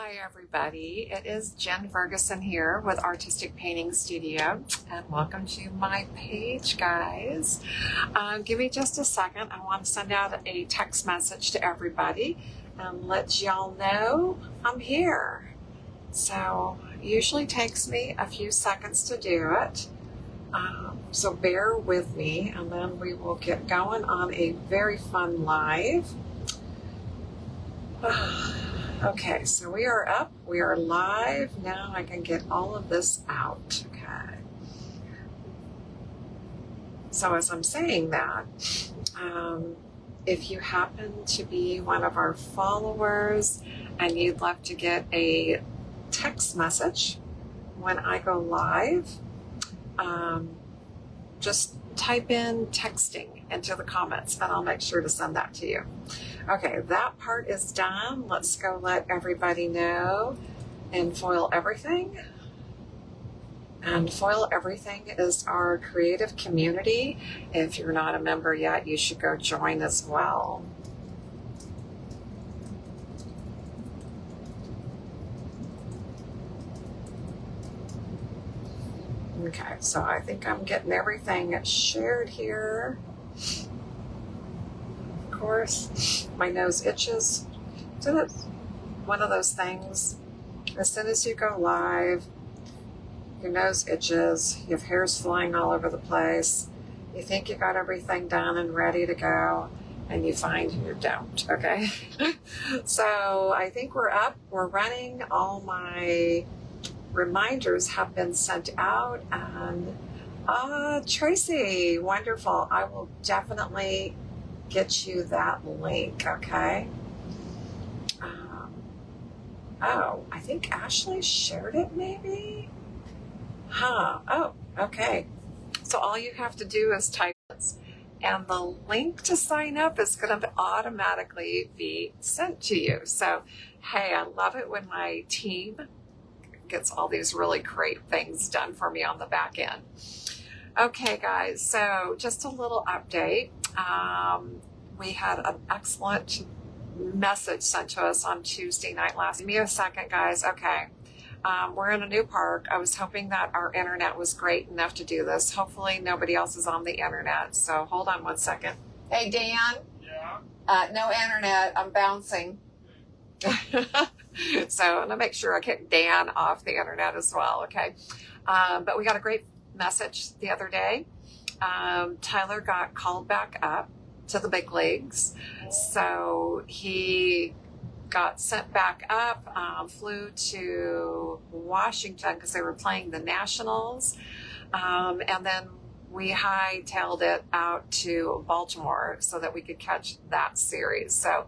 Hi everybody, it is Jen Ferguson here with Artistic Painting Studio, and welcome to my page, guys. Give me just a second. I want to send out a text message to everybody and let y'all know I'm here. So it usually takes me a few seconds to do it, so bear with me, and then we will get going on a very fun live. Okay, so we are up, we are live. Now I can get all of this out, okay. So as I'm saying that, if you happen to be one of our followers and you'd love to get a text message when I go live, just type in texting into the comments and I'll make sure to send that to you. Okay, that part is done. Let's go let everybody know and foil everything. And foil everything is our creative community. If you're not a member yet, you should go join as well. Okay, so I think I'm getting everything shared here. Of course, my nose itches. So that's one of those things. As soon as you go live, your nose itches, you have hairs flying all over the place. You think you got everything done and ready to go, and you find you don't, okay? So I think we're up, we're running. All my reminders have been sent out, and Tracy, wonderful. I will definitely get you that link, okay? Oh, I think Ashley shared it maybe? Oh, okay. So all you have to do is type this, and the link to sign up is going to automatically be sent to you. So, hey, I love it when my team gets all these really great things done for me on the back end. Okay, guys, so just a little update. We had an excellent message sent to us on Tuesday night last. Give me a second, guys. Okay. We're in a new park. I was hoping that our internet was great enough to do this. Hopefully nobody else is on the internet. So hold on one second. Hey, Dan. Yeah? No internet. I'm bouncing. So I'm going to make sure I kick Dan off the internet as well, okay? But we got a great message the other day. Tyler got called back up to the big leagues. So he got sent back up, flew to Washington because they were playing the Nationals. And then we hightailed it out to Baltimore so that we could catch that series. So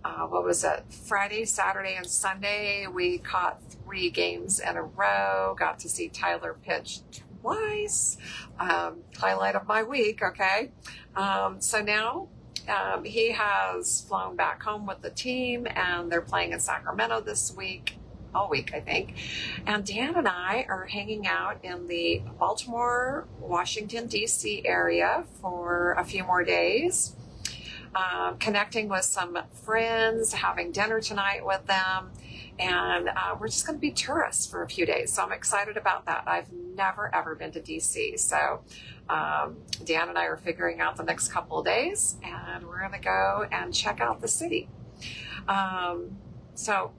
what was it? Friday, Saturday, and Sunday, we caught 3 games in a row, got to see Tyler pitch twice. Highlight of my week, okay? So now he has flown back home with the team, and they're playing in Sacramento this week, all week, I think. And Dan and I are hanging out in the Baltimore, Washington, D.C. area for a few more days. Connecting with some friends, having dinner tonight with them, and we're just going to be tourists for a few days. So I'm excited about that. I've never ever been to DC, so Dan and I are figuring out the next couple of days, and we're going to go and check out the city. So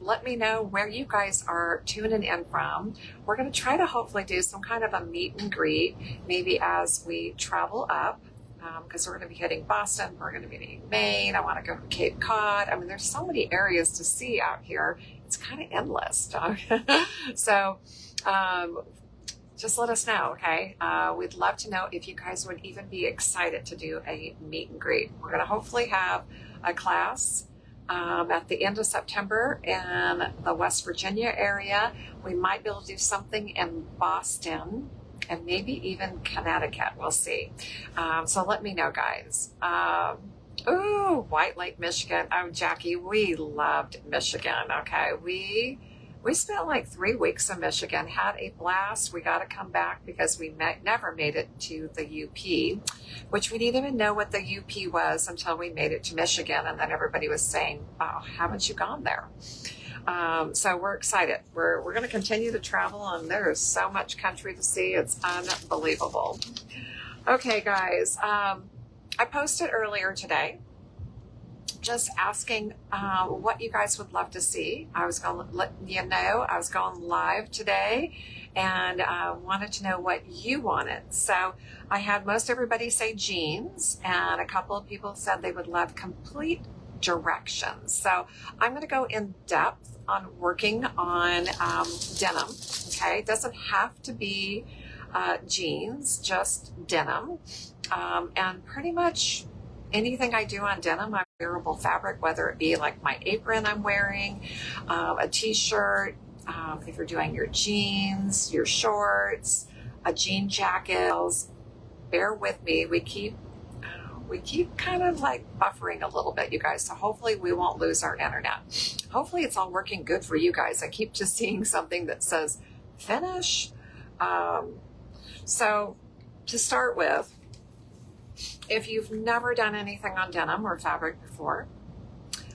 let me know where you guys are tuning in from. We're going to try to hopefully do some kind of a meet and greet, maybe as we travel up. Because we're going to be hitting Boston, we're going to be hitting Maine, I want to go to Cape Cod. I mean, there's so many areas to see out here. It's kind of endless. So just let us know, okay? We'd love to know if you guys would even be excited to do a meet and greet. We're going to hopefully have a class at the end of September in the West Virginia area. We might be able to do something in Boston, and maybe even Connecticut, we'll see. So let me know, guys. Ooh, White Lake, Michigan. Oh, Jackie, we loved Michigan, okay? We We spent like 3 weeks in Michigan, had a blast. We got to come back because we never made it to the UP, which we didn't even know what the UP was until we made it to Michigan. And then everybody was saying, oh, haven't you gone there? So we're excited. We're going to continue to travel, and there is so much country to see. It's unbelievable. Okay, guys, I posted earlier today just asking what you guys would love to see. I was going to let you know I was going live today, and wanted to know what you wanted. So I had most everybody say jeans, and a couple of people said they would love complete directions. So I'm going to go in depth on working on denim. Okay, it doesn't have to be jeans, just denim, and pretty much anything I do on denim, I'm wearable fabric, whether it be like my apron I'm wearing, a t-shirt, if you're doing your jeans, your shorts, a jean jacket. Bear with me. We keep kind of like buffering a little bit, you guys. So hopefully we won't lose our internet. Hopefully it's all working good for you guys. I keep just seeing something that says finish. So to start with, if you've never done anything on denim or fabric before,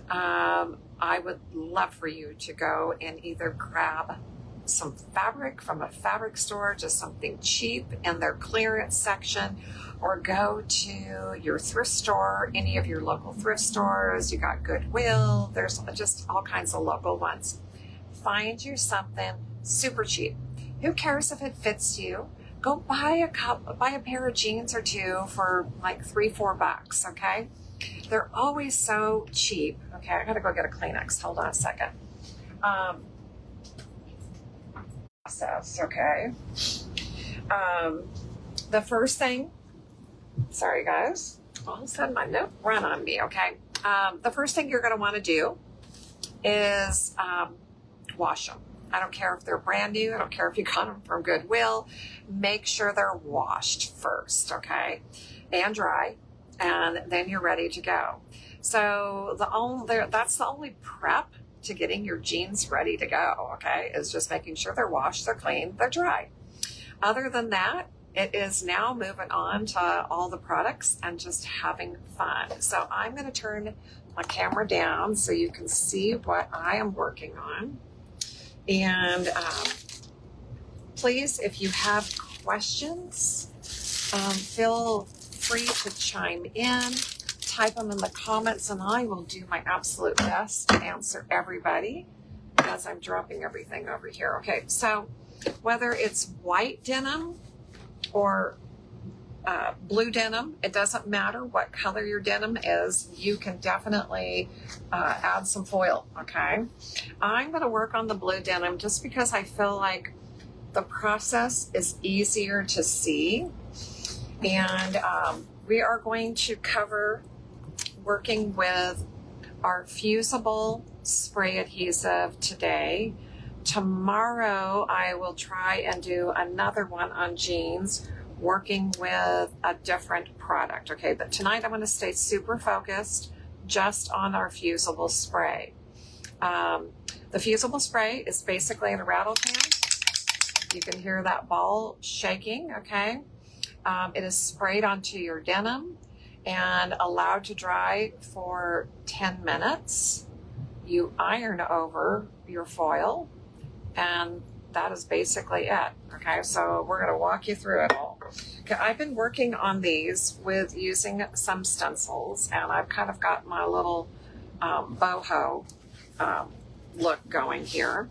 I would love for you to go and either grab some fabric from a fabric store, just something cheap in their clearance section, or go to your thrift store, any of your local thrift stores. You got Goodwill, there's just all kinds of local ones. Find you something super cheap. Who cares if it fits you? Go buy a pair of jeans or two for like $3-4, okay? They're always so cheap. Okay, I gotta go get a Kleenex. Hold on a second. Process, okay? The first thing, sorry guys, all of a sudden my note run on me, okay? The first thing you're gonna wanna do is wash them. I don't care if they're brand new. I don't care if you got them from Goodwill. Make sure they're washed first, okay? And dry, and then you're ready to go. So that's the only prep to getting your jeans ready to go, okay? Is just making sure they're washed, they're clean, they're dry. Other than that, it is now moving on to all the products and just having fun. So I'm going to turn my camera down so you can see what I am working on. And please, if you have questions, feel free to chime in, type them in the comments, and I will do my absolute best to answer everybody as I'm dropping everything over here. Okay, so whether it's white denim or blue denim, it doesn't matter what color your denim is. You can definitely add some foil, okay? I'm going to work on the blue denim just because I feel like the process is easier to see. And we are going to cover working with our fusible spray adhesive today. Tomorrow I will try and do another one on jeans, working with a different product, okay? But tonight I'm going to stay super focused just on our fusible spray. The fusible spray is basically in a rattle can. You can hear that ball shaking, okay? It is sprayed onto your denim and allowed to dry for 10 minutes. You iron over your foil, and that is basically it, okay? So we're gonna walk you through it all. Okay, I've been working on these with using some stencils, and I've kind of got my little boho look going here.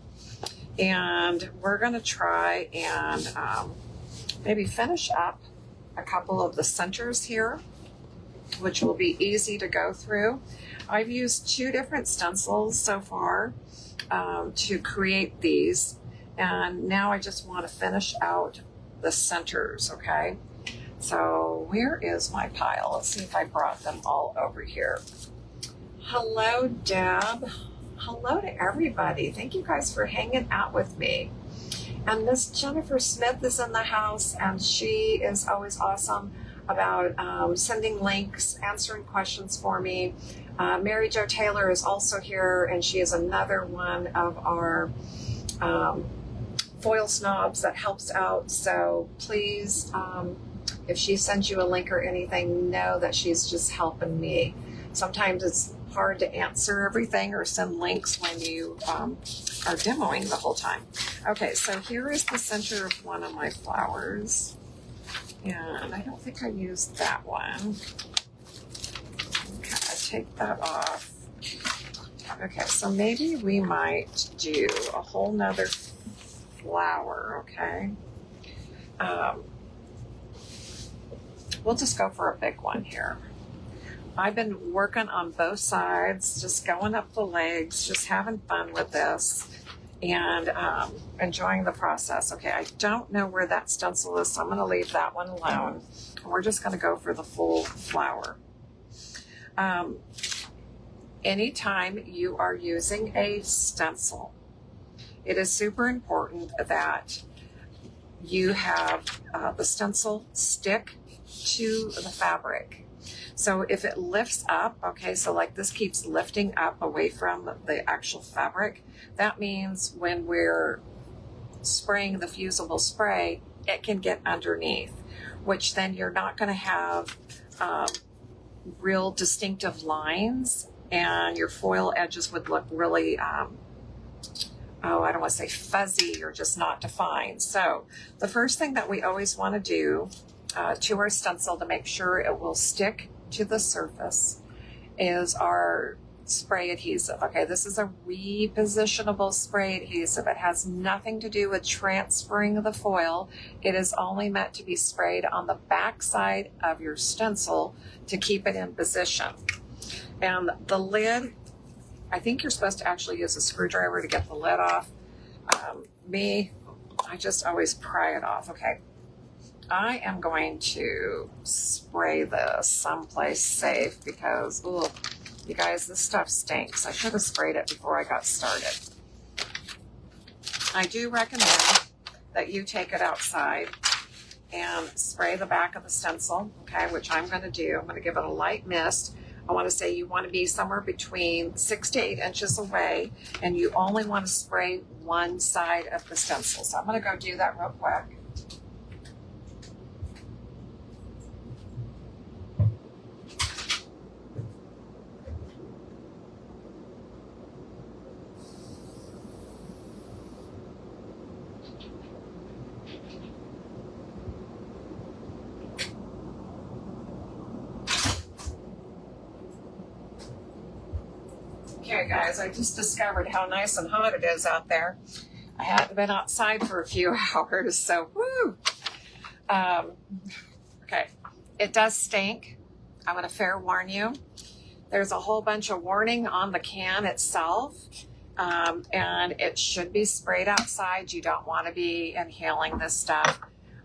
And we're gonna try and maybe finish up a couple of the centers here, which will be easy to go through. I've used 2 different stencils so far to create these. And now I just want to finish out the centers, okay? So where is my pile? Let's see if I brought them all over here. Hello, Deb. Hello to everybody. Thank you guys for hanging out with me. And Miss Jennifer Smith is in the house, and she is always awesome about sending links, answering questions for me. Mary Jo Taylor is also here, and she is another one of our foil snobs, that helps out. So please, if she sends you a link or anything, know that she's just helping me. Sometimes it's hard to answer everything or send links when you are demoing the whole time. Okay, so here is the center of one of my flowers. And I don't think I used that one. Okay, I take that off. Okay, so maybe we might do a whole nother flower, okay? We'll just go for a big one here. I've been working on both sides, just going up the legs, just having fun with this, and enjoying the process. Okay, I don't know where that stencil is, so I'm going to leave that one alone. We're just going to go for the full flower. Anytime you are using a stencil, it is super important that you have the stencil stick to the fabric. So if it lifts up, okay, so like this keeps lifting up away from the actual fabric, that means when we're spraying the fusible spray, it can get underneath, which then you're not going to have real distinctive lines, and your foil edges would look really, I don't want to say fuzzy or just not defined. So the first thing that we always want to do to our stencil to make sure it will stick to the surface is our spray adhesive. Okay, this is a repositionable spray adhesive. It has nothing to do with transferring the foil. It is only meant to be sprayed on the back side of your stencil to keep it in position. And the lid, I think you're supposed to actually use a screwdriver to get the lid off. I just always pry it off. Okay, I am going to spray this someplace safe because, ugh, you guys, this stuff stinks. I should have sprayed it before I got started. I do recommend that you take it outside and spray the back of the stencil, okay, which I'm going to do. I'm going to give it a light mist. I want to say you want to be somewhere between 6 to 8 inches away, and you only want to spray one side of the stencil. So I'm going to go do that real quick. Okay guys, I just discovered how nice and hot it is out there. I hadn't been outside for a few hours, so woo! Okay, it does stink. I'm going to fair warn you. There's a whole bunch of warning on the can itself, and it should be sprayed outside. You don't want to be inhaling this stuff.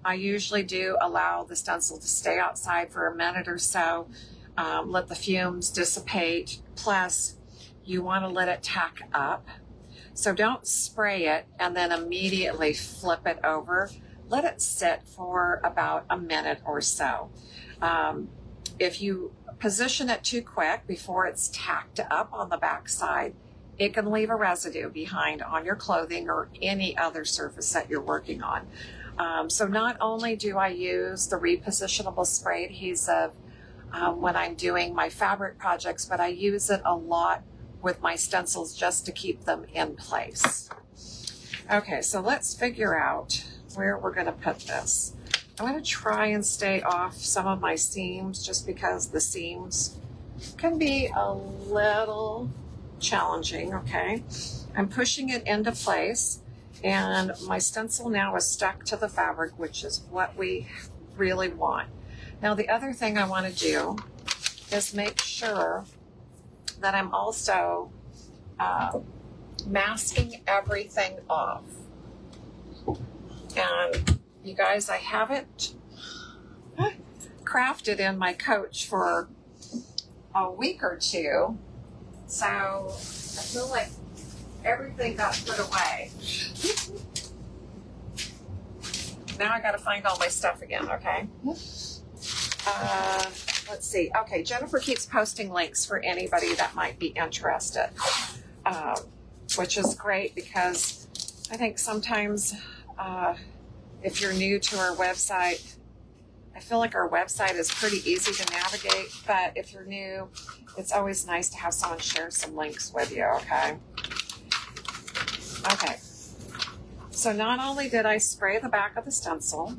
I usually do allow the stencil to stay outside for a minute or so, let the fumes dissipate. Plus, you want to let it tack up. So don't spray it and then immediately flip it over. Let it sit for about a minute or so. If you position it too quick before it's tacked up on the back side, it can leave a residue behind on your clothing or any other surface that you're working on. So not only do I use the repositionable spray adhesive when I'm doing my fabric projects, but I use it a lot with my stencils just to keep them in place. Okay, so let's figure out where we're going to put this. I'm going to try and stay off some of my seams just because the seams can be a little challenging, okay? I'm pushing it into place, and my stencil now is stuck to the fabric, which is what we really want. Now, the other thing I want to do is make sure that I'm also masking everything off. And you guys, I haven't crafted in my coach for a week or two, so I feel like everything got put away. Now I got to find all my stuff again, okay? Let's see. Okay, Jennifer keeps posting links for anybody that might be interested, which is great because I think sometimes if you're new to our website, I feel like our website is pretty easy to navigate, but if you're new, it's always nice to have someone share some links with you, okay? Okay, so not only did I spray the back of the stencil,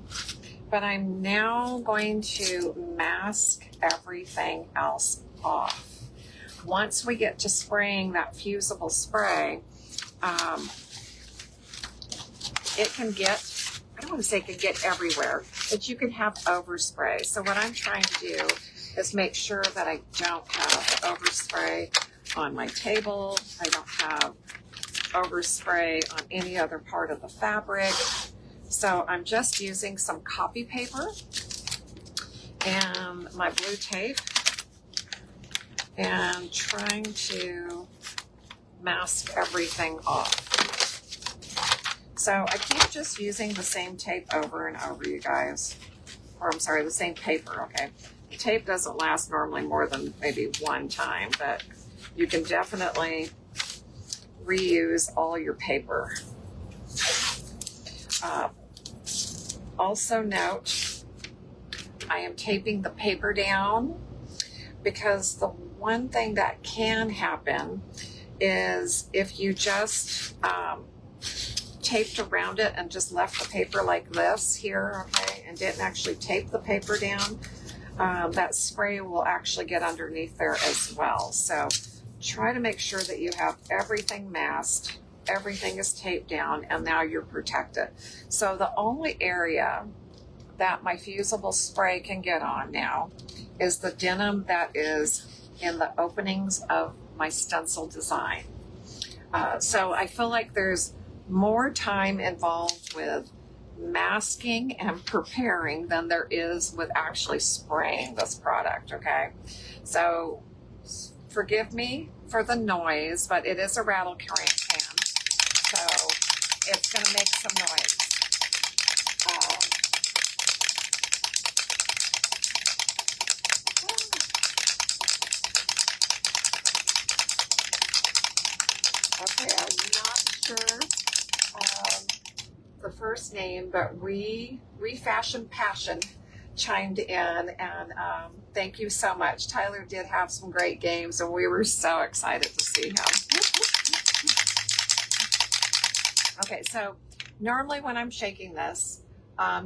but I'm now going to mask everything else off. Once we get to spraying that fusible spray, it can get, I don't want to say it can get everywhere, but you can have overspray. So what I'm trying to do is make sure that I don't have overspray on my table. I don't have overspray on any other part of the fabric. So I'm just using some copy paper and my blue tape and trying to mask everything off. So I keep just using the same tape over and over, you guys. Or I'm sorry, the same paper, okay? The tape doesn't last normally more than maybe one time, but you can definitely reuse all your paper. Also note, I am taping the paper down because the one thing that can happen is if you just taped around it and just left the paper like this here, okay, and didn't actually tape the paper down, that spray will actually get underneath there as well. So try to make sure that you have everything masked, everything is taped down, and now you're protected. So the only area that my fusible spray can get on now is the denim that is in the openings of my stencil design. So I feel like there's more time involved with masking and preparing than there is with actually spraying this product, okay? So forgive me for the noise, but it is a rattle can, so it's going to make some noise. Okay, I'm not sure the first name, but Refashion Passion chimed in, and thank you so much. Tyler did have some great games, and we were so excited to see him. Okay, so normally when I'm shaking this,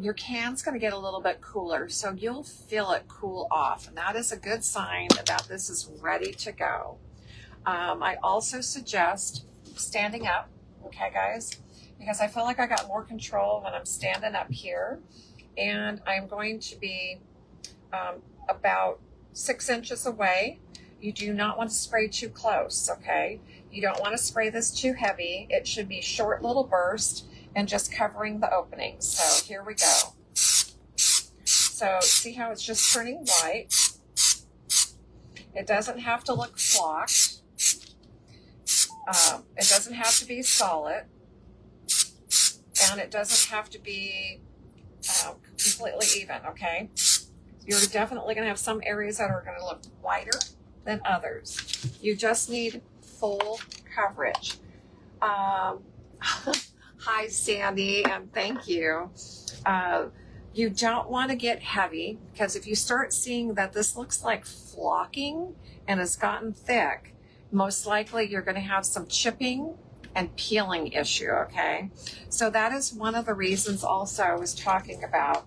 your can's going to get a little bit cooler, so you'll feel it cool off, and that is a good sign that this is ready to go. I also suggest standing up, okay guys, because I feel like I got more control when I'm standing up here, and I'm going to be about 6 inches away. You do not want to spray too close, okay? You don't want to spray this too heavy. It should be short little burst and just covering the openings. So here we go. So see how it's just turning white? It doesn't have to look flocked. It doesn't have to be solid. And it doesn't have to be completely even, okay? You're definitely going to have some areas that are going to look whiter than others. You just need full coverage. Hi, Sandy, and thank you. You don't want to get heavy, because if you start seeing that this looks like flocking and has gotten thick, most likely you're going to have some chipping and peeling issue, okay? So that is one of the reasons also I was talking about.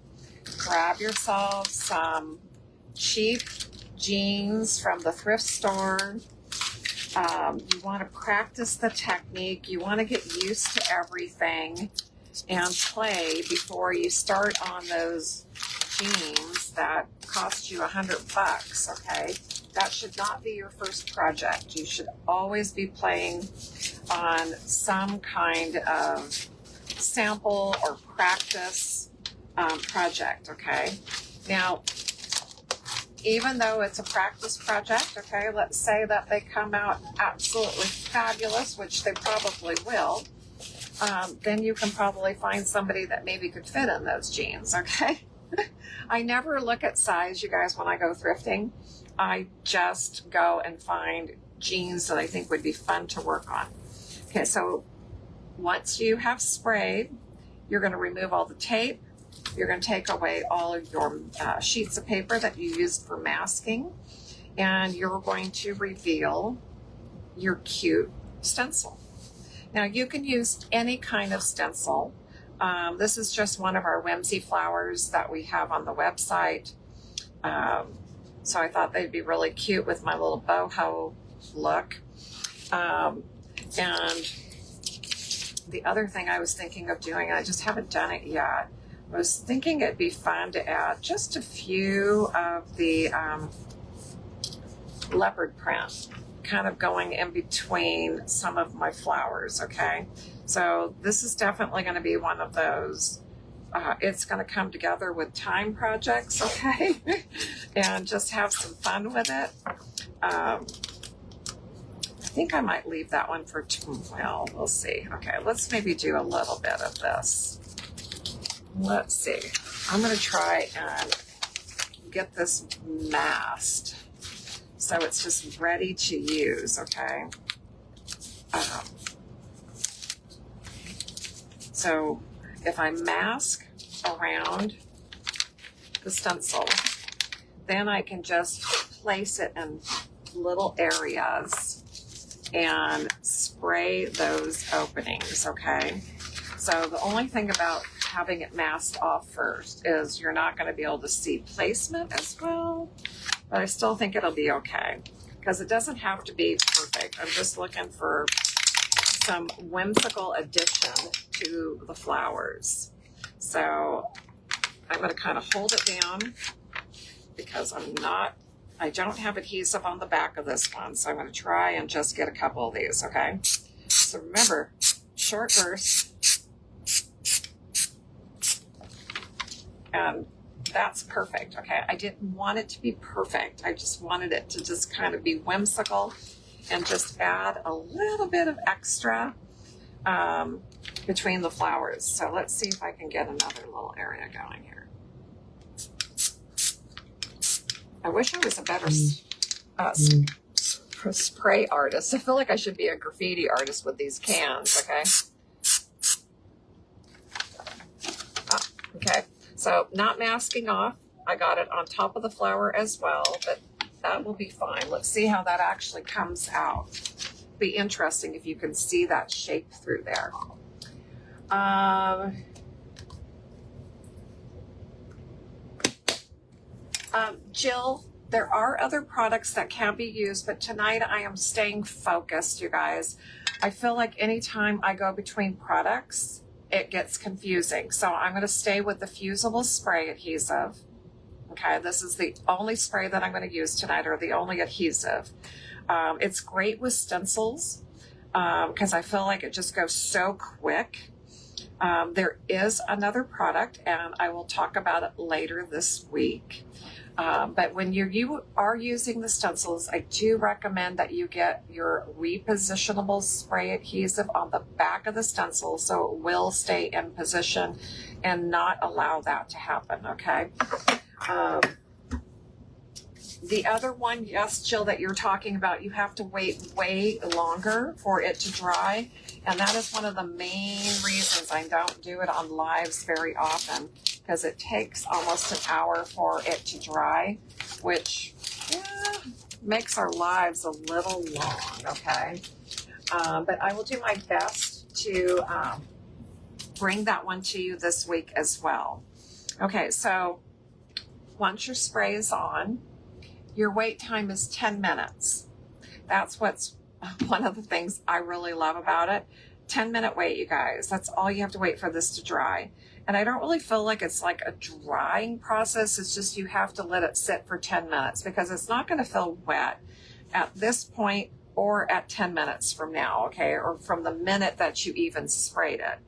Grab yourself some cheap jeans from the thrift store. You want to practice the technique. You want to get used to everything and play before you start on those jeans that cost you $100, okay? That should not be your first project. You should always be playing on some kind of sample or practice project, okay? Now, even though it's a practice project, okay, let's say that they come out absolutely fabulous, which they probably will, then you can probably find somebody that maybe could fit in those jeans, okay? I never look at size, you guys, when I go thrifting. I just go and find jeans that I think would be fun to work on. Okay, so once you have sprayed, you're going to remove all the tape. You're going to take away all of your sheets of paper that you used for masking, and you're going to reveal your cute stencil. Now you can use any kind of stencil. This is just one of our whimsy flowers that we have on the website. So I thought they'd be really cute with my little boho look. And the other thing I was thinking of doing, I just haven't done it yet, I was thinking it'd be fun to add just a few of the leopard print kind of going in between some of my flowers, okay? So this is definitely going to be one of those. It's going to come together with time projects, okay? And just have some fun with it. I think I might leave that one for, well, we'll see. Okay, let's maybe do a little bit of this. Let's see. I'm going to try and get this masked so it's just ready to use, okay? So if I mask around the stencil, then I can just place it in little areas and spray those openings, okay? So the only thing about having it masked off first is you're not going to be able to see placement as well, but I still think it'll be okay because it doesn't have to be perfect. I'm just looking for some whimsical addition to the flowers. So I'm going to kind of hold it down because I don't have adhesive on the back of this one. So I'm going to try and just get a couple of these, okay? So remember, short bursts. And that's perfect, okay? I didn't want it to be perfect. I just wanted it to just kind of be whimsical and just add a little bit of extra between the flowers. So let's see if I can get another little area going here. I wish I was a better spray artist. I feel like I should be a graffiti artist with these cans, okay? Okay, so not masking off. I got it on top of the flower as well, but that will be fine. Let's see how that actually comes out. Be interesting if you can see that shape through there. Jill, there are other products that can be used, but tonight I am staying focused, you guys. I feel like anytime I go between products, it gets confusing. So I'm going to stay with the fusible spray adhesive. Okay, this is the only spray that I'm going to use tonight, or the only adhesive. It's great with stencils because I feel like it just goes so quick. There is another product, and I will talk about it later this week. But when you are using the stencils, I do recommend that you get your repositionable spray adhesive on the back of the stencil so it will stay in position and not allow that to happen, okay? The other one, yes, Jill, that you're talking about, you have to wait way longer for it to dry. And that is one of the main reasons I don't do it on lives very often, because it takes almost an hour for it to dry, which makes our lives a little long, okay? But I will do my best to bring that one to you this week as well. Okay, so once your spray is on, your wait time is 10 minutes. That's what's one of the things I really love about it. 10-minute wait, you guys. That's all you have to wait for this to dry. And I don't really feel like it's like a drying process. It's just you have to let it sit for 10 minutes because it's not going to feel wet at this point or at 10 minutes from now, okay? Or from the minute that you even sprayed it.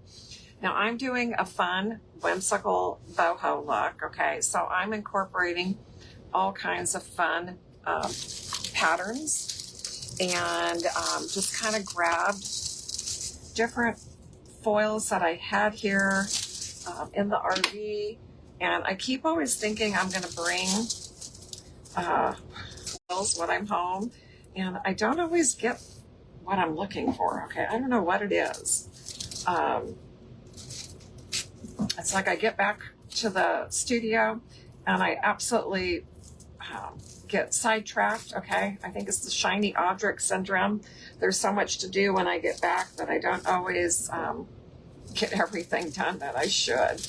Now I'm doing a fun, whimsical boho look, okay? So I'm incorporating all kinds of fun patterns and just kind of grabbed different foils that I had here in the RV, and I keep always thinking I'm going to bring foils when I'm home, and I don't always get what I'm looking for, okay? I don't know what it is. It's like I get back to the studio and I absolutely get sidetracked, okay? I think it's the shiny object syndrome. There's so much to do when I get back that I don't always get everything done that I should.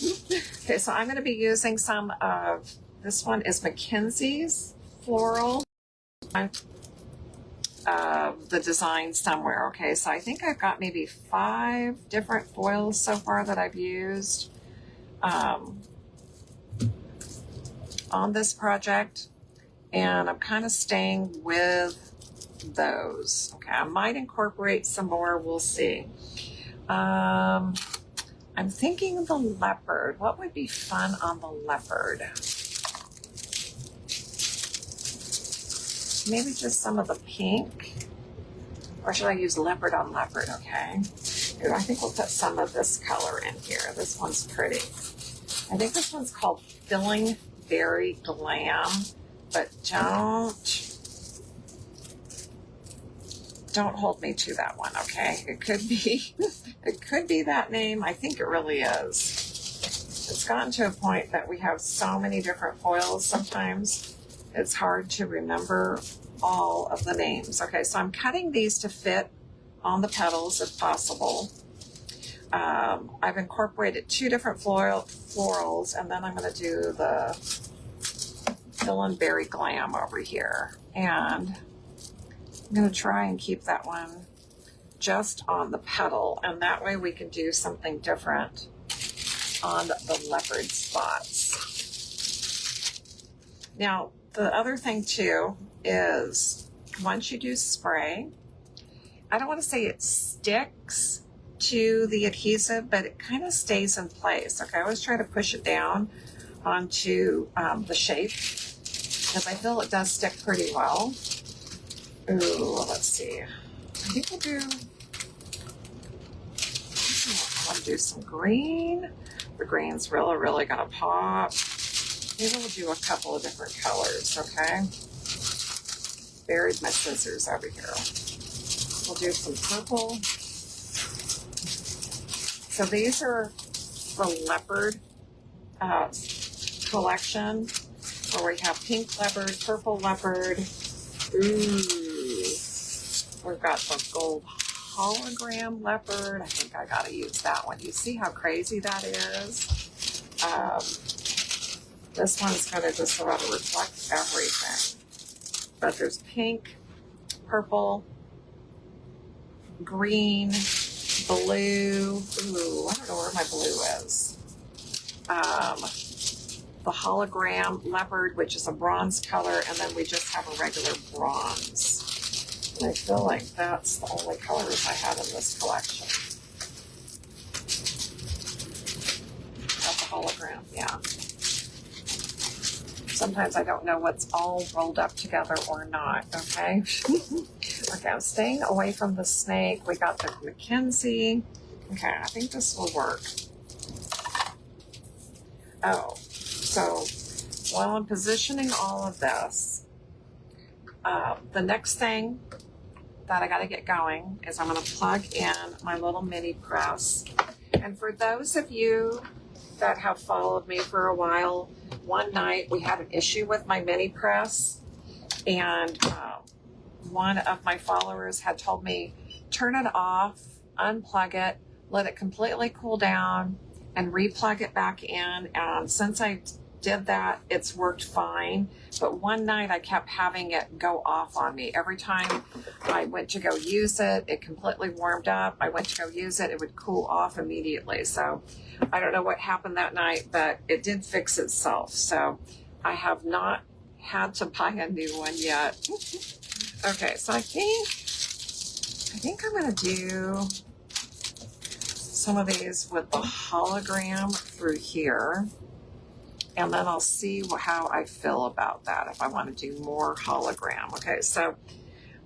Okay, so I'm going to be using some of, this one is Mackenzie's Floral. The design somewhere, okay? So I think I've got maybe 5 different foils so far that I've used on this project, and I'm kind of staying with those. Okay, I might incorporate some more, we'll see. I'm thinking the leopard. What would be fun on the leopard? Maybe just some of the pink, or should I use leopard on leopard? Okay, ooh, I think we'll put some of this color in here. This one's pretty. I think this one's called Filling Berry Glam, but don't hold me to that one, okay? It could be, it could be that name. I think it really is. It's gotten to a point that we have so many different foils. Sometimes it's hard to remember all of the names. Okay, so I'm cutting these to fit on the petals if possible. I've incorporated 2 different florals, and then I'm going to do the Fill Berry Glam over here. And I'm going to try and keep that one just on the petal, and that way we can do something different on the leopard spots. Now, the other thing too is once you do spray, I don't want to say it sticks to the adhesive, but it kind of stays in place. Okay, I always try to push it down onto the shape because I feel it does stick pretty well. Ooh, let's see. I think we'll do some green. The green's really gonna pop. Maybe we'll do a couple of different colors, okay? Buried my scissors over here. We'll do some purple. So these are the leopard collection, where we have pink leopard, purple leopard. Ooh, we've got the gold hologram leopard. I think I gotta use that one. You see how crazy that is? This one's gonna just sort of reflect everything. But there's pink, purple, green, blue. Ooh, I don't know where my blue is. The hologram leopard, which is a bronze color, and then we just have a regular bronze. And I feel like that's the only colors I have in this collection. That's a hologram, yeah. Sometimes I don't know what's all rolled up together or not, okay? Okay, I'm staying away from the snake. We got the Mackenzie. Okay, I think this will work. Oh, so while I'm positioning all of this, the next thing that I got to get going is I'm going to plug in my little mini press. And for those of you that have followed me for a while, one night we had an issue with my mini press, and one of my followers had told me, turn it off, unplug it, let it completely cool down, and replug it back in. And since I did that, it's worked fine. But one night I kept having it go off on me. Every time I went to go use it, it completely warmed up. I went to go use it, it would cool off immediately. So I don't know what happened that night, but it did fix itself. So I have not had to buy a new one yet. Okay, so I think I'm gonna do some of these with the hologram through here. And then I'll see how I feel about that, if I want to do more hologram. Okay, so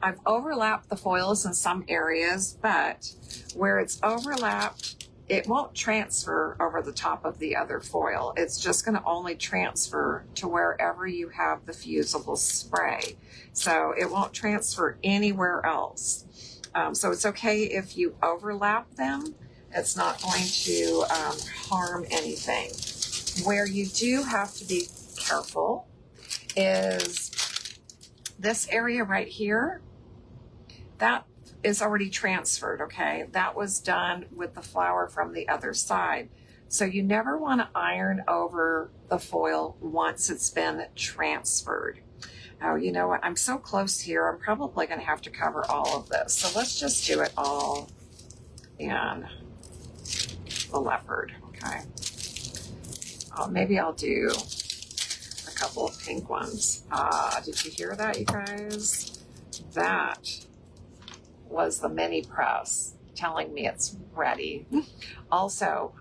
I've overlapped the foils in some areas, but where it's overlapped, it won't transfer over the top of the other foil. It's just going to only transfer to wherever you have the fusible spray. So it won't transfer anywhere else. So it's okay if you overlap them. It's not going to harm anything. Where you do have to be careful is this area right here. That is already transferred, okay? That was done with the flower from the other side. So you never want to iron over the foil once it's been transferred. Oh, you know what? I'm so close here. I'm probably going to have to cover all of this. So let's just do it all in the leopard, okay? Maybe I'll do a couple of pink ones. Did you hear that, you guys? That was the mini press telling me it's ready. Also,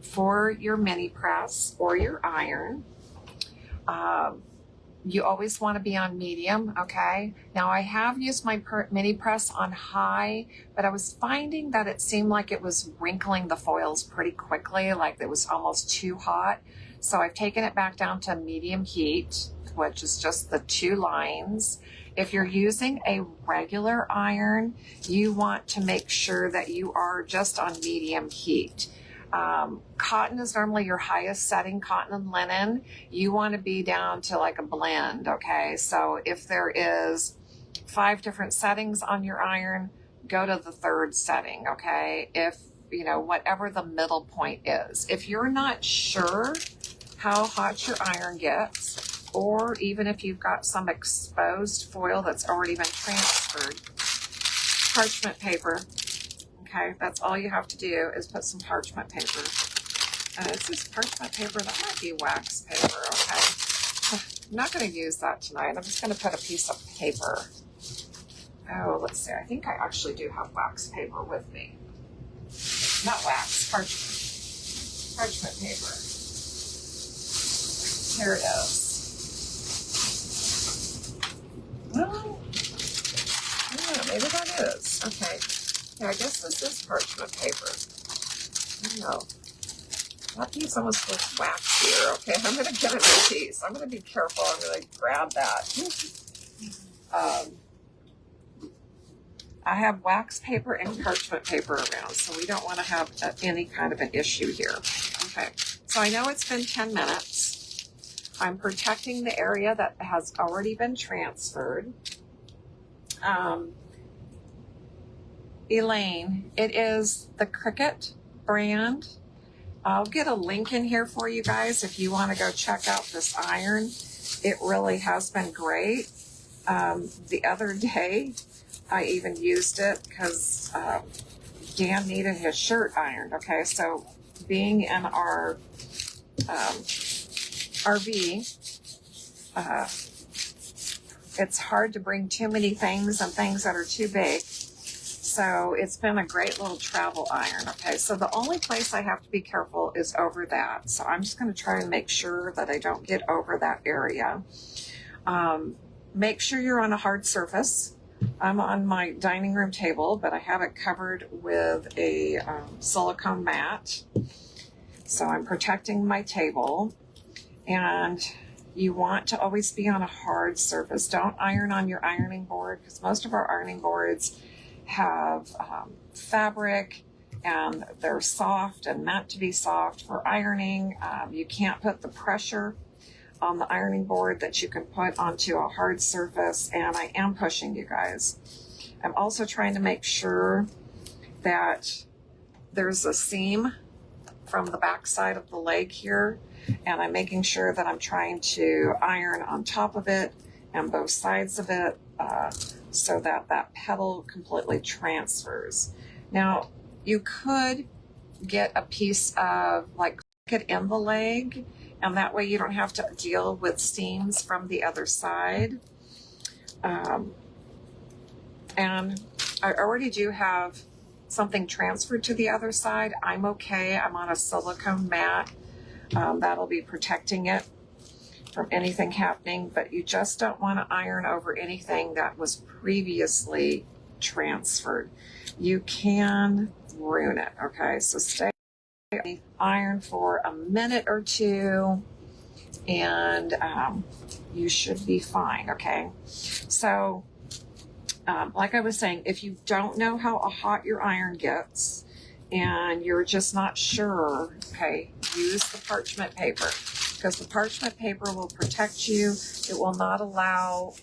for your mini press or your iron, you always want to be on medium, okay? Now I have used my mini press on high, but I was finding that it seemed like it was wrinkling the foils pretty quickly, like it was almost too hot. So I've taken it back down to medium heat, which is just the 2 lines. If you're using a regular iron, you want to make sure that you are just on medium heat. Cotton is normally your highest setting, cotton and linen. You want to be down to like a blend, okay? So if there is 5 different settings on your iron, go to the 3rd setting, okay? If, you know, whatever the middle point is. If you're not sure how hot your iron gets, or even if you've got some exposed foil that's already been transferred, parchment paper. Okay, that's all you have to do is put some parchment paper. Is this parchment paper? That might be wax paper, okay? I'm not going to use that tonight. I'm just going to put a piece of paper. Oh, let's see. I think I actually do have wax paper with me. Not wax, parchment. Parchment paper. Here it is. Well, yeah, maybe that is. Okay. Yeah, I guess this is parchment paper. I don't know. That piece almost looks waxier. Okay, I'm going to get a new piece. I'm going to be careful. I'm going to grab that. I have wax paper and parchment paper around, so we don't want to have any kind of an issue here. Okay, so I know it's been 10 minutes. I'm protecting the area that has already been transferred. Elaine, it is the Cricut brand. I'll get a link in here for you guys if you want to go check out this iron. It really has been great. The other day, I even used it because Dan needed his shirt ironed. Okay, so being in our RV, it's hard to bring too many things and things that are too big. So it's been a great little travel iron. Okay, so the only place I have to be careful is over that. So I'm just going to try and make sure that I don't get over that area. Make sure you're on a hard surface. I'm on my dining room table, but I have it covered with a silicone mat. So I'm protecting my table. And you want to always be on a hard surface. Don't iron on your ironing board, because most of our ironing boards have fabric and they're soft and meant to be soft for ironing. You can't put the pressure on the ironing board that you can put onto a hard surface, and I am pushing you guys. I'm also trying to make sure that there's a seam from the back side of the leg here, and I'm making sure that I'm trying to iron on top of it and both sides of it so that that petal completely transfers. Now, you could get a piece of like it in the leg, and that way you don't have to deal with seams from the other side. And I already do have something transferred to the other side. I'm okay. I'm on a silicone mat. That'll be protecting it from anything happening, but you just don't want to iron over anything that was previously transferred. You can ruin it, okay? So stay iron for a minute or two, and you should be fine, okay? So, like I was saying, if you don't know how hot your iron gets, and you're just not sure, okay, use the parchment paper, because the parchment paper will protect you. It will not allow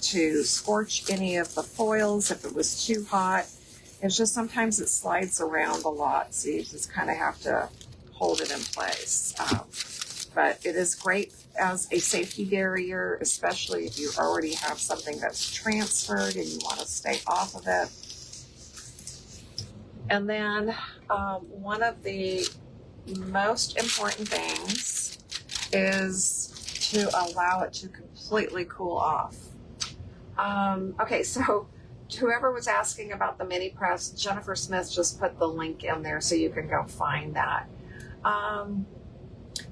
to scorch any of the foils if it was too hot. It's just sometimes it slides around a lot, so you just kind of have to hold it in place. But it is great as a safety barrier, especially if you already have something that's transferred and you want to stay off of it. And then one of the most important things is to allow it to completely cool off. Okay, so whoever was asking about the mini press, Jennifer Smith just put the link in there so you can go find that.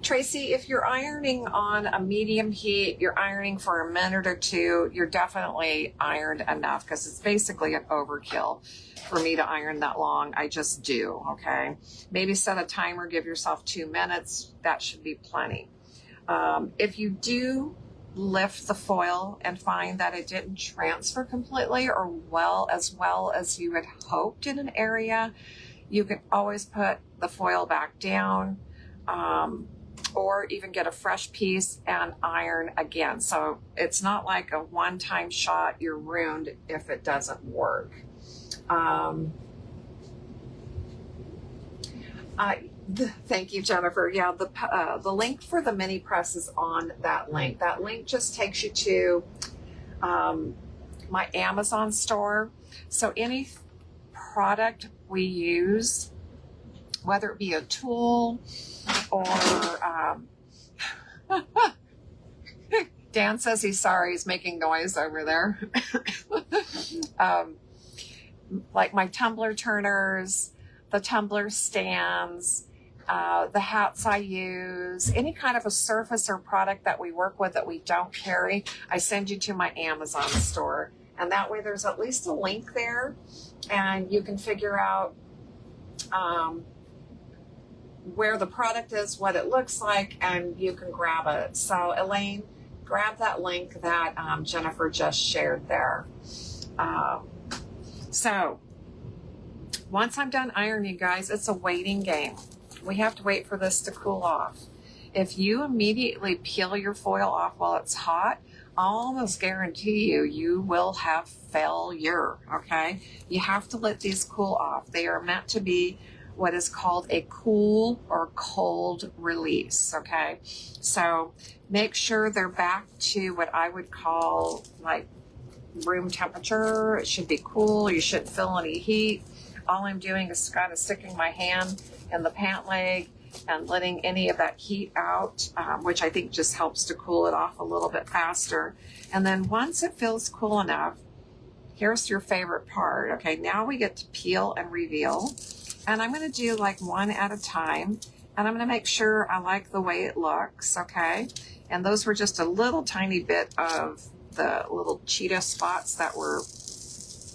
Tracy, if you're ironing on a medium heat, you're ironing for a minute or two, you're definitely ironed enough, because it's basically an overkill for me to iron that long. I just do, okay? Maybe set a timer, give yourself 2 minutes. That should be plenty. If you do lift the foil and find that it didn't transfer completely or as well as you had hoped in an area, you can always put the foil back down, or even get a fresh piece and iron again. So it's not like a one-time shot, you're ruined if it doesn't work. Thank you, Jennifer. Yeah, the link for the mini press is on that link. That link just takes you to my Amazon store. So any product we use, whether it be a tool or Dan says he's sorry, he's making noise over there. Like my tumbler turners, the tumbler stands, the hats I use, any kind of a surface or product that we work with that we don't carry, I send you to my Amazon store. And that way there's at least a link there, and you can figure out where the product is, what it looks like, and you can grab it. So Elaine, grab that link that Jennifer just shared there. So once I'm done ironing, guys, it's a waiting game. We have to wait for this to cool off. If you immediately peel your foil off while it's hot, I'll almost guarantee you will have failure, okay? You have to let these cool off. They are meant to be what is called a cool or cold release, okay? So make sure they're back to what I would call like room temperature. It should be cool. You shouldn't feel any heat. All I'm doing is kind of sticking my hand in the pant leg and letting any of that heat out, which I think just helps to cool it off a little bit faster. And then once it feels cool enough, here's your favorite part. Okay, now we get to peel and reveal. And I'm going to do like one at a time. And I'm going to make sure I like the way it looks, okay? And those were just a little tiny bit of the little cheetah spots that were,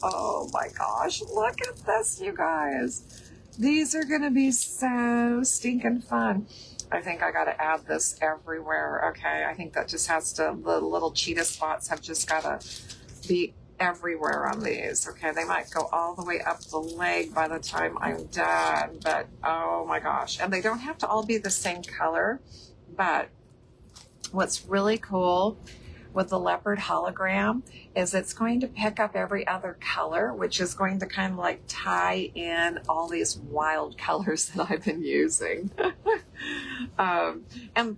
oh my gosh, look at this, you guys. These are going to be so stinking fun. I think I got to add this everywhere, okay? I think that just has to, the little cheetah spots have just got to be everywhere on these, okay? They might go all the way up the leg by the time I'm done, but oh my gosh. And they don't have to all be the same color, but what's really cool with the leopard hologram is it's going to pick up every other color, which is going to kind of like tie in all these wild colors that I've been using. And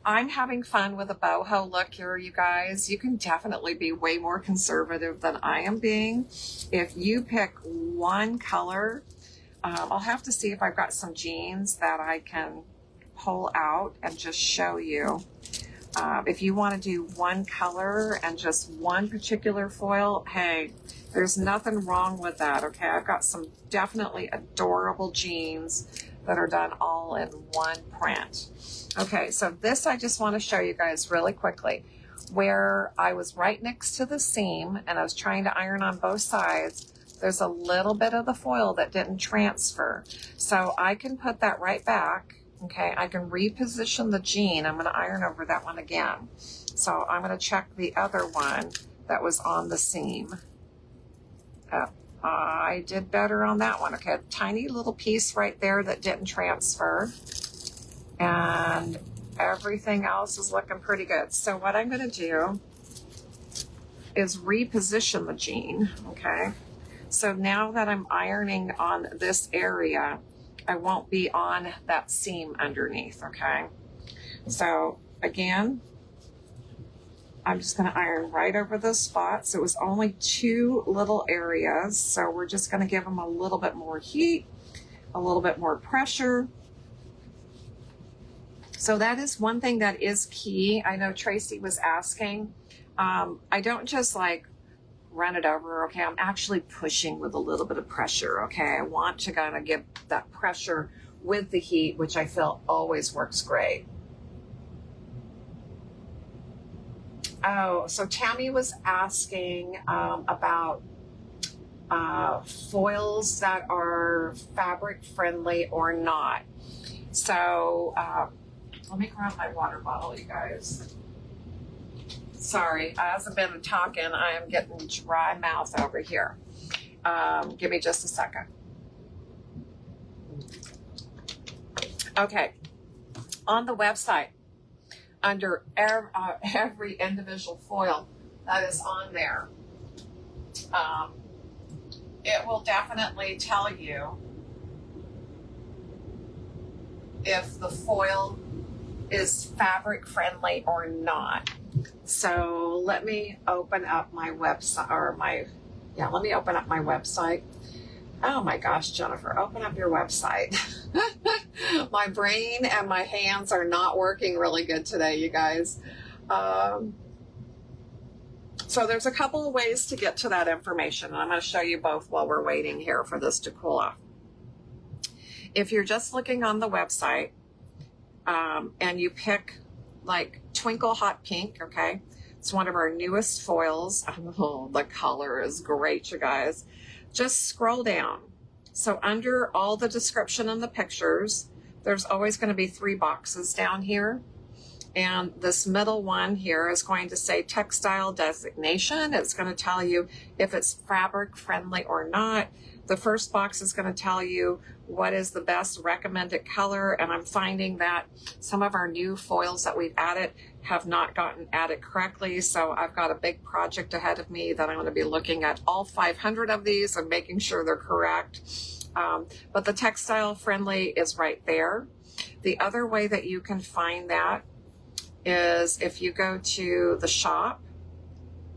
I'm having fun with a boho look here, you guys. You can definitely be way more conservative than I am being. If you pick one color, I'll have to see if I've got some jeans that I can pull out and just show you. If you want to do one color and just one particular foil, hey, there's nothing wrong with that, okay? I've got some definitely adorable jeans that are done all in one print. Okay, so this I just want to show you guys really quickly. Where I was right next to the seam and I was trying to iron on both sides, there's a little bit of the foil that didn't transfer. So I can put that right back. Okay, I can reposition the jean. I'm going to iron over that one again. So I'm going to check the other one that was on the seam. I did better on that one. Okay, a tiny little piece right there that didn't transfer. And everything else is looking pretty good. So what I'm going to do is reposition the jean, okay? So now that I'm ironing on this area, I won't be on that seam underneath, okay? So again, I'm just going to iron right over those spots. It was only 2 little areas, so we're just going to give them a little bit more heat, a little bit more pressure. So that is one thing that is key. I know Tracy was asking. I don't just like run it over, okay? I'm actually pushing with a little bit of pressure, okay? I want to kind of give that pressure with the heat, which I feel always works great. Oh, so Tammy was asking about foils that are fabric friendly or not. So let me grab my water bottle, you guys. Sorry, as I've been talking, I am getting dry mouth over here. Give me just a second. Okay, on the website, under every individual foil that is on there, it will definitely tell you if the foil is fabric friendly or not. So let me open up my website, let me open up my website. Oh my gosh, Jennifer, open up your website. My brain and my hands are not working really good today, you guys. So there's a couple of ways to get to that information, and I'm going to show you both while we're waiting here for this to cool off. If you're just looking on the website, and you pick like Twinkle Hot Pink, okay? It's one of our newest foils. Oh, the color is great, you guys. Just scroll down. So under all the description and the pictures, there's always going to be 3 boxes down here. And this middle one here is going to say textile designation. It's going to tell you if it's fabric friendly or not. The first box is going to tell you what is the best recommended color. And I'm finding that some of our new foils that we've added have not gotten added correctly. So I've got a big project ahead of me that I'm going to be looking at all 500 of these and making sure they're correct. But the textile friendly is right there. The other way that you can find that is if you go to the shop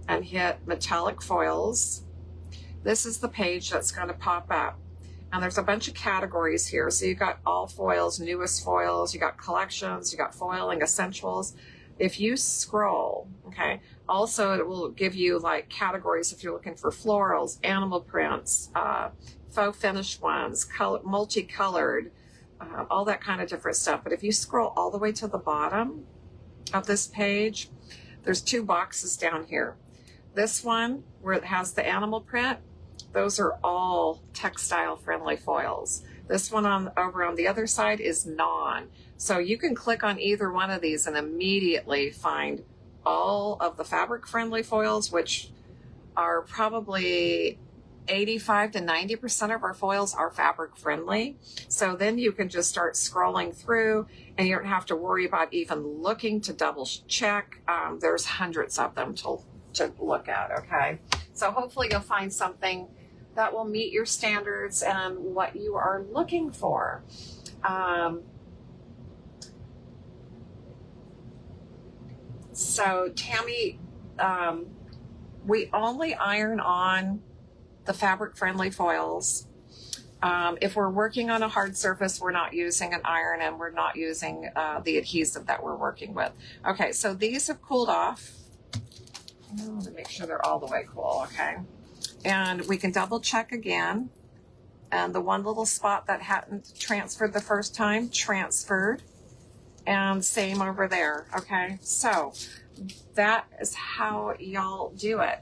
and hit metallic foils. This is the page that's going to pop up. And there's a bunch of categories here. So you've got all foils, newest foils, you got collections, you got foiling essentials. If you scroll, okay, also it will give you like categories if you're looking for florals, animal prints, faux finished ones, multicolored, all that kind of different stuff. But if you scroll all the way to the bottom of this page, there's 2 boxes down here. This one where it has the animal print, those are all textile friendly foils. This one over on the other side is non. So you can click on either one of these and immediately find all of the fabric friendly foils, which are probably 85 to 90% of our foils are fabric friendly. So then you can just start scrolling through and you don't have to worry about even looking to double check. There's hundreds of them to look at, okay? So hopefully you'll find something that will meet your standards and what you are looking for. So Tammy, we only iron on the fabric friendly foils. If we're working on a hard surface, we're not using an iron and we're not using the adhesive that we're working with. Okay, so these have cooled off. I want to make sure they're all the way cool, okay? And we can double check again. And the one little spot that hadn't transferred the first time, transferred. And same over there, okay? So that is how y'all do it.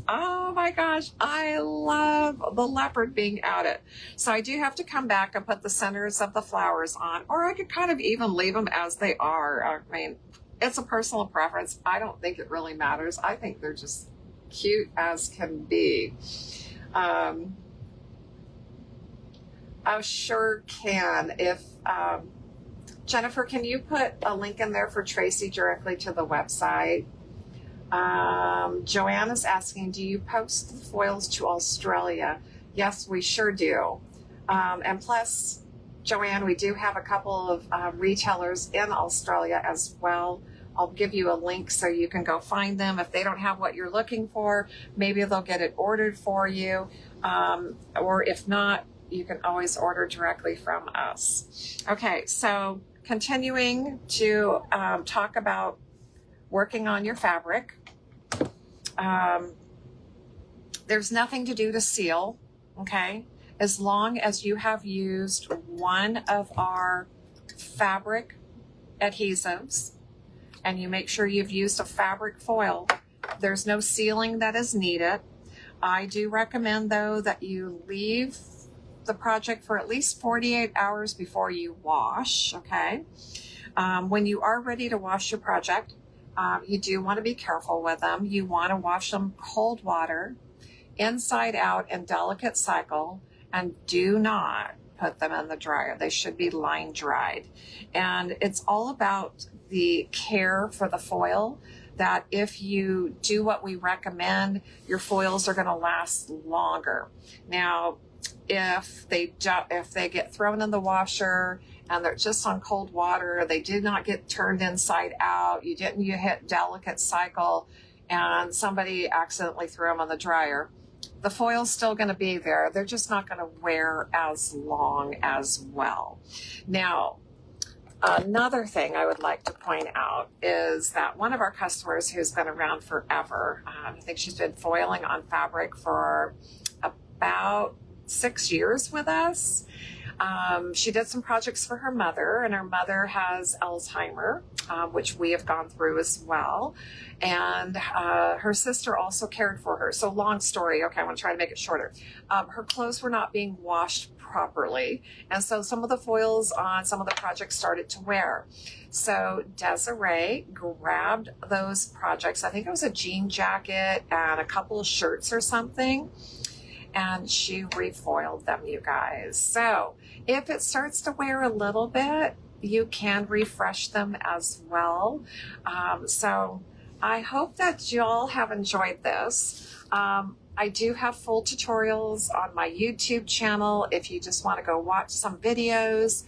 Oh my gosh, I love the leopard being added. So I do have to come back and put the centers of the flowers on, or I could kind of even leave them as they are. I mean, it's a personal preference. I don't think it really matters. I think they're just cute as can be. I sure can. If Jennifer, can you put a link in there for Tracy directly to the website? Joanne is asking, do you post the foils to Australia? Yes, we sure do. And plus, Joanne, we do have a couple of retailers in Australia as well. I'll give you a link so you can go find them. If they don't have what you're looking for, maybe they'll get it ordered for you. Or if not, you can always order directly from us. Okay, so continuing to talk about working on your fabric. There's nothing to do to seal, okay? As long as you have used one of our fabric adhesives and you make sure you've used a fabric foil, there's no sealing that is needed. I do recommend, though, that you leave the project for at least 48 hours before you wash, okay? When you are ready to wash your project, you do want to be careful with them. You want to wash them cold water, inside out in delicate cycle, and do not put them in the dryer. They should be line dried. And it's all about the care for the foil, that if you do what we recommend, your foils are going to last longer. Now, if they get thrown in the washer and they're just on cold water, they did not get turned inside out, you hit delicate cycle, and somebody accidentally threw them in the dryer, the foil's still going to be there. They're just not going to wear as long as well. Now, another thing I would like to point out is that one of our customers who's been around forever, I think she's been foiling on fabric for about 6 years with us. She did some projects for her mother, and her mother has Alzheimer, which we have gone through as well. And her sister also cared for her. So long story. Okay, I'm going to try to make it shorter. Her clothes were not being washed properly. And so some of the foils on some of the projects started to wear. So Desiree grabbed those projects. I think it was a jean jacket and a couple of shirts or something. And she refoiled them, you guys. So if it starts to wear a little bit, you can refresh them as well. So I hope that you all have enjoyed this. I do have full tutorials on my YouTube channel if you just want to go watch some videos.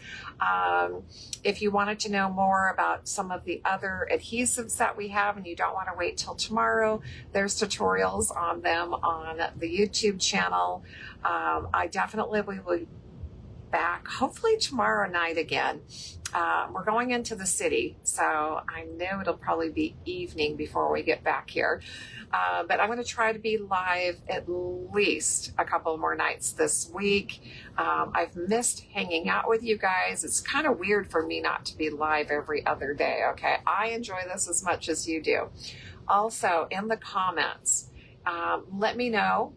If you wanted to know more about some of the other adhesives that we have and you don't want to wait till tomorrow, there's tutorials on them on the YouTube channel. I definitely will be back hopefully tomorrow night again. We're going into the city, so I know it'll probably be evening before we get back here. But I'm going to try to be live at least a couple more nights this week. I've missed hanging out with you guys. It's kind of weird for me not to be live every other day, okay? I enjoy this as much as you do. Also, in the comments, let me know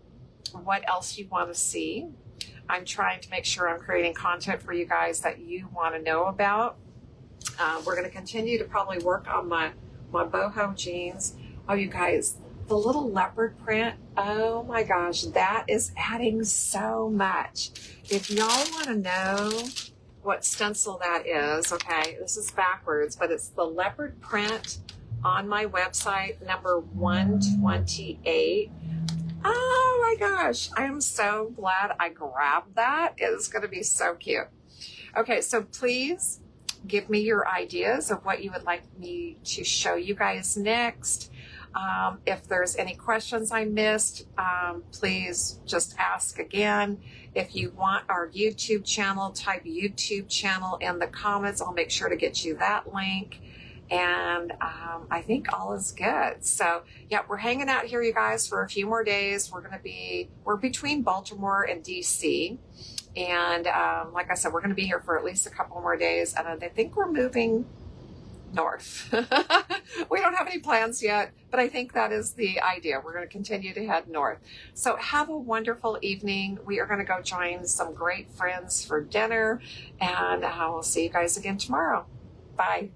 what else you want to see. I'm trying to make sure I'm creating content for you guys that you want to know about. We're going to continue to probably work on my boho jeans. Oh, you guys, the little leopard print, oh my gosh, that is adding so much. If y'all want to know what stencil that is, okay, this is backwards, but it's the leopard print on my website, number 128. Oh my gosh, I'm so glad I grabbed that. It is going to be so cute. Okay, so please give me your ideas of what you would like me to show you guys next. If there's any questions I missed, please just ask again. If you want our YouTube channel, type YouTube channel in the comments. I'll make sure to get you that link. And I think all is good. So yeah, we're hanging out here, you guys, for a few more days. We're between Baltimore and DC. And like I said, we're going to be here for at least a couple more days. And I think we're moving north. We don't have any plans yet, but I think that is the idea. We're going to continue to head north. So have a wonderful evening. We are going to go join some great friends for dinner, and we'll see you guys again tomorrow. Bye.